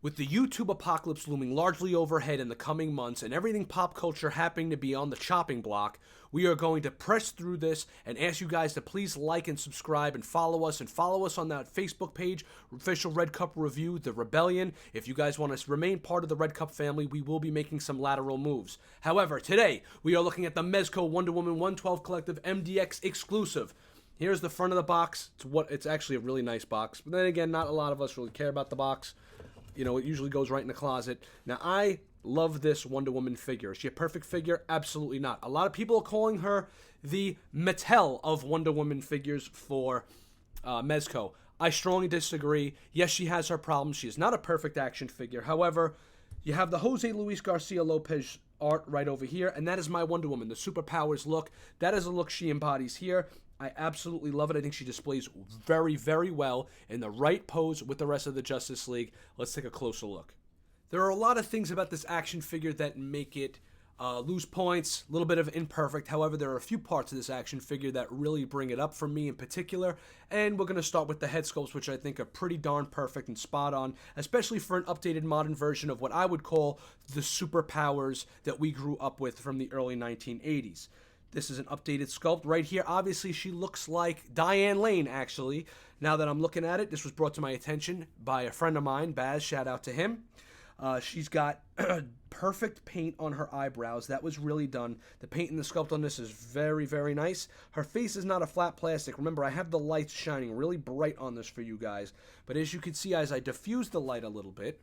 With the YouTube apocalypse looming largely overhead in the coming months and everything pop culture happening to be on the chopping block, we are going to press through this and ask you guys to please like and subscribe and follow us on that Facebook page, Official Red Cup Review, The Rebellion. If you guys want to remain part of the Red Cup family, we will be making some lateral moves. However, today we are looking at the Mezco Wonder Woman 112 Collective MDX exclusive. Here's the front of the box. It's actually a really nice box. But then again, not a lot of us really care about the box. You know, it usually goes right in the closet. Now, I love this Wonder Woman figure. Is she a perfect figure? Absolutely not. A lot of people are calling her the Mattel of Wonder Woman figures for Mezco. I strongly disagree. Yes, she has her problems. She is not a perfect action figure. However, you have the Jose Luis Garcia Lopez art right over here, and that is my Wonder Woman, the superpowers look. That is a look she embodies here. I absolutely love it. I think she displays very, very well in the right pose with the rest of the Justice League. Let's take a closer look. There are a lot of things about this action figure that make it lose points, a little bit of imperfect. However, there are a few parts of this action figure that really bring it up for me in particular. And we're going to start with the head sculpts, which I think are pretty darn perfect and spot on, especially for an updated modern version of what I would call the superpowers that we grew up with from the early 1980s. This is an updated sculpt right here. Obviously, she looks like Diane Lane, actually. Now that I'm looking at it, this was brought to my attention by a friend of mine, Baz. Shout out to him. She's got perfect paint on her eyebrows. That was really done. The paint and the sculpt on this is very, very nice. Her face is not a flat plastic. Remember, I have the lights shining really bright on this for you guys. But as you can see, as I diffuse the light a little bit,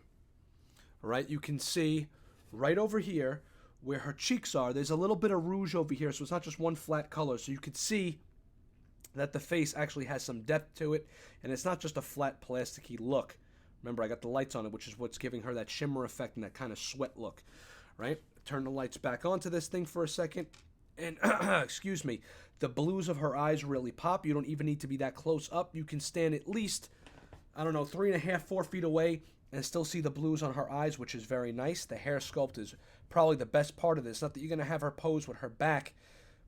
right, you can see right over here, where her cheeks are, there's a little bit of rouge over here, so it's not just one flat color. So you could see that the face actually has some depth to it, and it's not just a flat plasticky look. Remember, I got the lights on it, which is what's giving her that shimmer effect and that kind of sweat look, right? Turn the lights back onto this thing for a second, and excuse me, the blues of her eyes really pop. You don't even need to be that close up. You can stand at least, I don't know, 3.5, 4 feet away and still see the blues on her eyes, which is very nice. The hair sculpt is probably the best part of this. Not that you're going to have her pose with her back,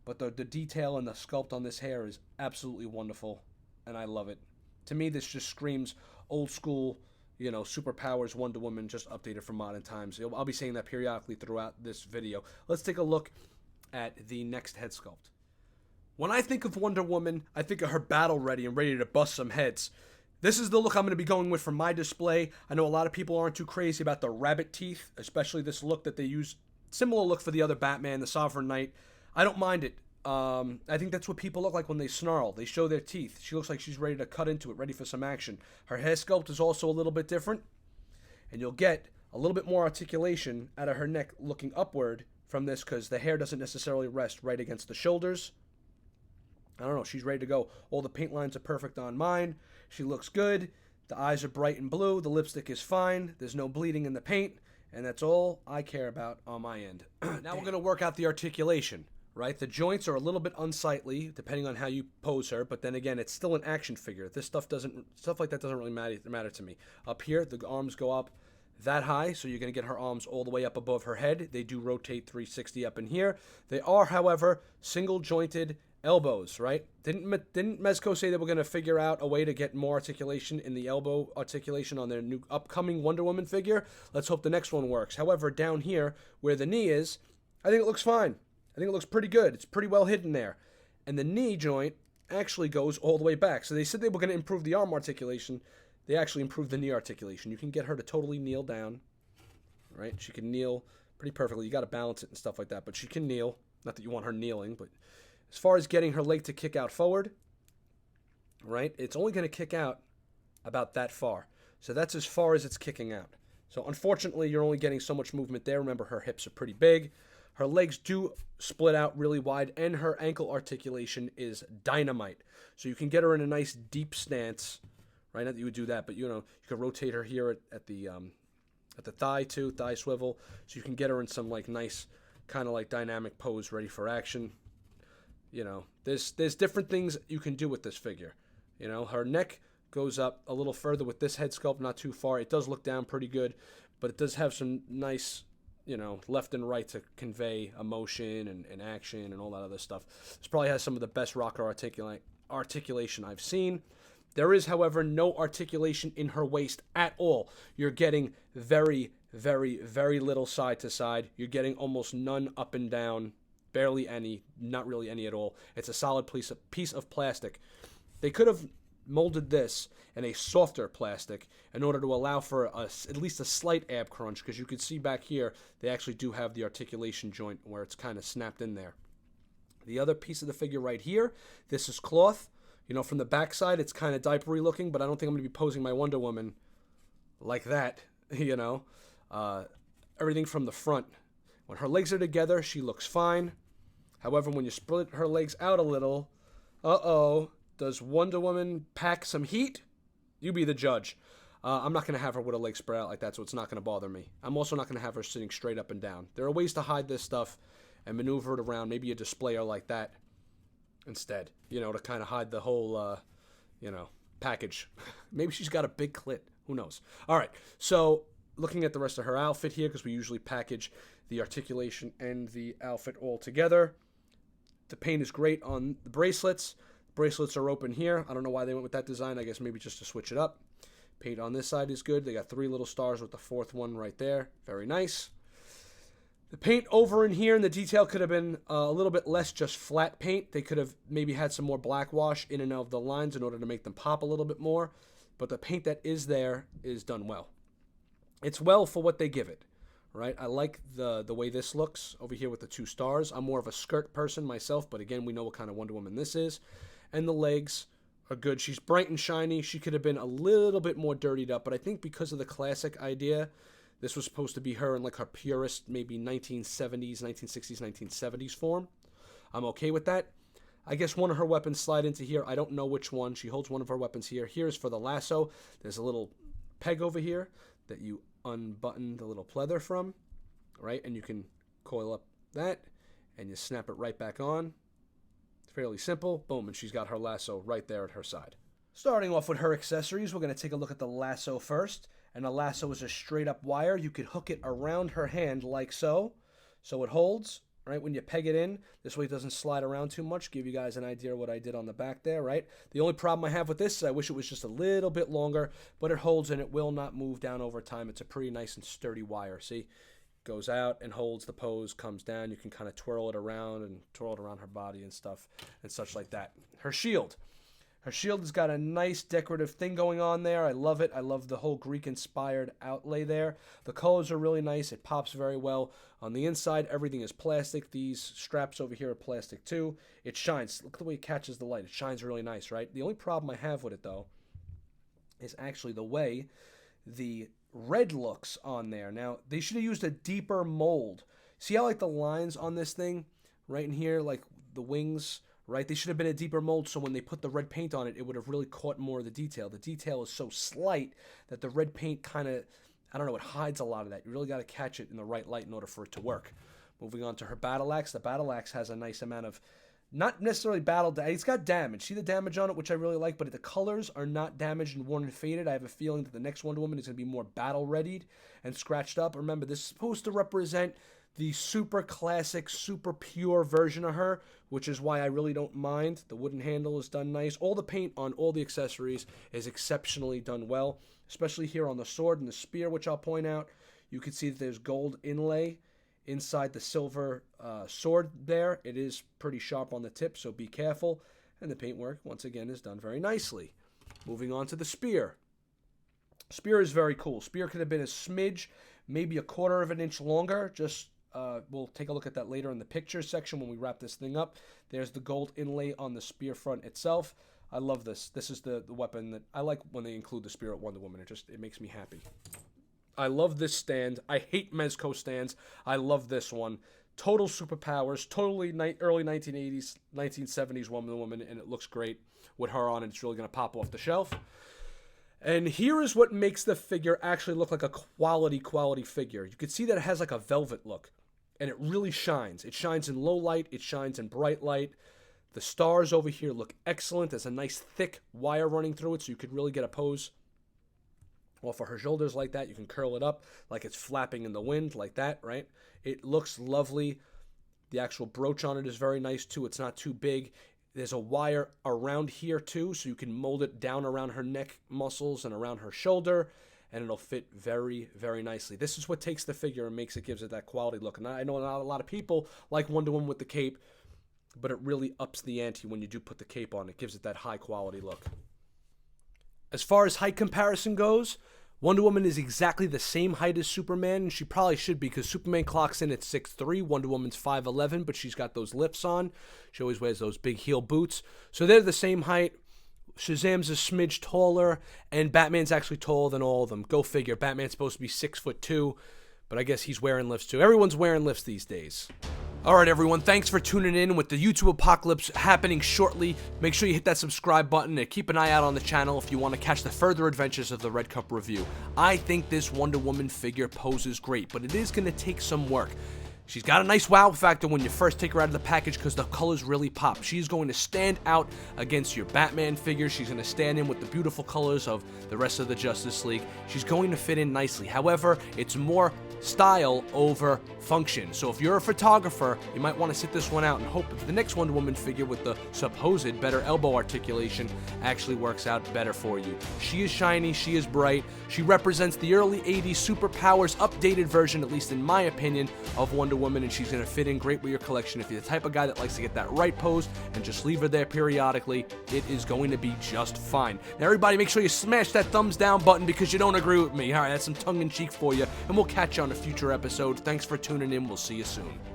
but the detail and the sculpt on this hair is absolutely wonderful, and I love it. To me, this just screams old school, you know, superpowers Wonder Woman, just updated for modern times. I'll be saying that periodically throughout this video. Let's take a look at the next head sculpt. When I think of Wonder Woman, I think of her battle ready and ready to bust some heads. This is the look I'm going to be going with for my display. I know a lot of people aren't too crazy about the rabbit teeth, especially this look that they use. Similar look for the other Batman, the Sovereign Knight. I don't mind it. I think that's what people look like when they snarl. They show their teeth. She looks like she's ready to cut into it, ready for some action. Her hair sculpt is also a little bit different, and you'll get a little bit more articulation out of her neck looking upward from this because the hair doesn't necessarily rest right against the shoulders. I don't know, she's ready to go. All the paint lines are perfect on mine. She looks good. The eyes are bright and blue. The lipstick is fine. There's no bleeding in the paint. And that's all I care about on my end. Now we're going to work out the articulation, right? The joints are a little bit unsightly, depending on how you pose her. But then again, it's still an action figure. This stuff like that doesn't really matter to me. Up here, the arms go up that high, so you're going to get her arms all the way up above her head. They do rotate 360 up in here. They are, however, single jointed elbows, right? Didn't Mezco say they were going to figure out a way to get more articulation in the elbow articulation on their new upcoming Wonder Woman figure? Let's hope the next one works. However, down here where the knee is, I think it looks fine. I think it looks pretty good. It's pretty well hidden there. And the knee joint actually goes all the way back. So they said they were going to improve the arm articulation. They actually improved the knee articulation. You can get her to totally kneel down, right? She can kneel pretty perfectly. You got to balance it and stuff like that, but she can kneel. Not that you want her kneeling, but as far as getting her leg to kick out forward, right, it's only going to kick out about that far. So that's as far as it's kicking out. So unfortunately, you're only getting so much movement there. Remember, her hips are pretty big. Her legs do split out really wide, and her ankle articulation is dynamite. So you can get her in a nice deep stance, right? Not that you would do that, but you know, you could rotate her here at the thigh too, thigh swivel. So you can get her in some like nice kind of like dynamic pose, ready for action. You know, there's different things you can do with this figure. You know, her neck goes up a little further with this head sculpt, not too far. It does look down pretty good, but it does have some nice, you know, left and right to convey emotion and action and all that other stuff. This probably has some of the best rocker articulation I've seen. There is, however, no articulation in her waist at all. You're getting very, very, very little side to side. You're getting almost none up and down, barely any, not really any at all. It's a solid piece of plastic. They could have molded this in a softer plastic in order to allow for at least a slight ab crunch, because you can see back here they actually do have the articulation joint where it's kind of snapped in there. The other piece of the figure right here, this is cloth. You know, from the backside, it's kind of diapery looking, but I don't think I'm going to be posing my Wonder Woman like that, you know. Everything from the front. When her legs are together, she looks fine. However, when you split her legs out a little, does Wonder Woman pack some heat? You be the judge. I'm not going to have her with a leg spread out like that, so it's not going to bother me. I'm also not going to have her sitting straight up and down. There are ways to hide this stuff and maneuver it around. Maybe a display her like that instead, you know, to kind of hide the whole, package. Maybe she's got a big clit. Who knows? All right, so looking at the rest of her outfit here, because we usually package the articulation and the outfit all together. The paint is great on the bracelets. Bracelets are open here. I don't know why they went with that design. I guess maybe just to switch it up. Paint on this side is good. They got 3 little stars with the 4th one right there. Very nice. The paint over in here and the detail could have been a little bit less just flat paint. They could have maybe had some more black wash in and out of the lines in order to make them pop a little bit more. But the paint that is there is done well. It's well for what they give it, right? I like the way this looks over here with the 2 stars. I'm more of a skirt person myself, but again, we know what kind of Wonder Woman this is. And the legs are good. She's bright and shiny. She could have been a little bit more dirtied up, but I think because of the classic idea, this was supposed to be her in like her purest, maybe 1970s, 1960s, 1970s form. I'm okay with that. I guess one of her weapons slide into here. I don't know which one. She holds one of her weapons here. Here's for the lasso. There's a little peg over here that you unbutton the little pleather from, right? And you can coil up that, and you snap it right back on. It's fairly simple. Boom, and she's got her lasso right there at her side. Starting off with her accessories, we're going to take a look at the lasso first. And the lasso is a straight up wire. You could hook it around her hand like so. So it holds, right? When you peg it in, this way it doesn't slide around too much. Give you guys an idea of what I did on the back there, right? The only problem I have with this is I wish it was just a little bit longer, but it holds and it will not move down over time. It's a pretty nice and sturdy wire. See? Goes out and holds the pose, comes down. You can kind of twirl it around and twirl it around her body and stuff and such like that. Her shield. Her shield has got a nice decorative thing going on there. I love it. I love the whole Greek-inspired outlay there. The colors are really nice. It pops very well. On the inside, everything is plastic. These straps over here are plastic too. It shines. Look at the way it catches the light. It shines really nice, right? The only problem I have with it, though, is actually the way the red looks on there. Now, they should have used a deeper mold. See how, like, the lines on this thing right in here, like the wings, right? They should have been a deeper mold, so when they put the red paint on it, it would have really caught more of the detail. The detail is so slight that the red paint kind of, I don't know, it hides a lot of that. You really got to catch it in the right light in order for it to work. Moving on to her battle axe. The battle axe has a nice amount of, not necessarily it's got damage. See the damage on it, which I really like, but the colors are not damaged and worn and faded. I have a feeling that the next Wonder Woman is going to be more battle-readied and scratched up. Remember, this is supposed to represent the super classic, super pure version of her, which is why I really don't mind. The wooden handle is done nice. All the paint on all the accessories is exceptionally done well, especially here on the sword and the spear, which I'll point out. You can see that there's gold inlay inside the silver sword there. It is pretty sharp on the tip, so be careful. And the paintwork, once again, is done very nicely. Moving on to the spear. Spear is very cool. Spear could have been a smidge, maybe a 1/4 of an inch longer, just we'll take a look at that later in the pictures section when we wrap this thing up. There's the gold inlay on the spear front itself. I love this. This is the weapon that I like when they include the spear at Wonder Woman. It makes me happy. I love this stand. I hate Mezco stands. I love this one. Total superpowers. Totally early 1980s, 1970s Wonder Woman, and it looks great with her on it. It's really going to pop off the shelf. And here is what makes the figure actually look like a quality figure. You can see that it has like a velvet look. And it really shines. It shines in low light. It shines in bright light. The stars over here look excellent. There's a nice thick wire running through it, so you could really get a pose off of her shoulders like that. You can curl it up like it's flapping in the wind like that, right? It looks lovely. The actual brooch on it is very nice too. It's not too big. There's a wire around here too, so you can mold it down around her neck muscles and around her shoulder, and it'll fit very, very nicely. This is what takes the figure and gives it that quality look. And I know not a lot of people like Wonder Woman with the cape, but it really ups the ante when you do put the cape on. It gives it that high quality look. As far as height comparison goes, Wonder Woman is exactly the same height as Superman, and she probably should be, because Superman clocks in at 6'3", Wonder Woman's 5'11", but she's got those lifts on. She always wears those big heel boots. So they're the same height. Shazam's a smidge taller, and Batman's actually taller than all of them. Go figure. Batman's supposed to be 6'2", but I guess he's wearing lifts too. Everyone's wearing lifts these days. Alright everyone, thanks for tuning in. With the YouTube apocalypse happening shortly, make sure you hit that subscribe button and keep an eye out on the channel if you want to catch the further adventures of the Red Cup review. I think this Wonder Woman figure poses great, but it is going to take some work. She's got a nice wow factor when you first take her out of the package because the colors really pop. She's going to stand out against your Batman figure. She's going to stand in with the beautiful colors of the rest of the Justice League. She's going to fit in nicely. However, it's more style over function. So if you're a photographer, you might want to sit this one out and hope that the next Wonder Woman figure with the supposed better elbow articulation actually works out better for you. She is shiny, she is bright, she represents the early 80s superpowers updated version, at least in my opinion, of Wonder Woman, and she's going to fit in great with your collection. If you're the type of guy that likes to get that right pose and just leave her there periodically, it is going to be just fine. Now everybody, make sure you smash that thumbs down button because you don't agree with me. Alright, that's some tongue-in-cheek for you, and we'll catch you on a future episode. Thanks for tuning in. We'll see you soon.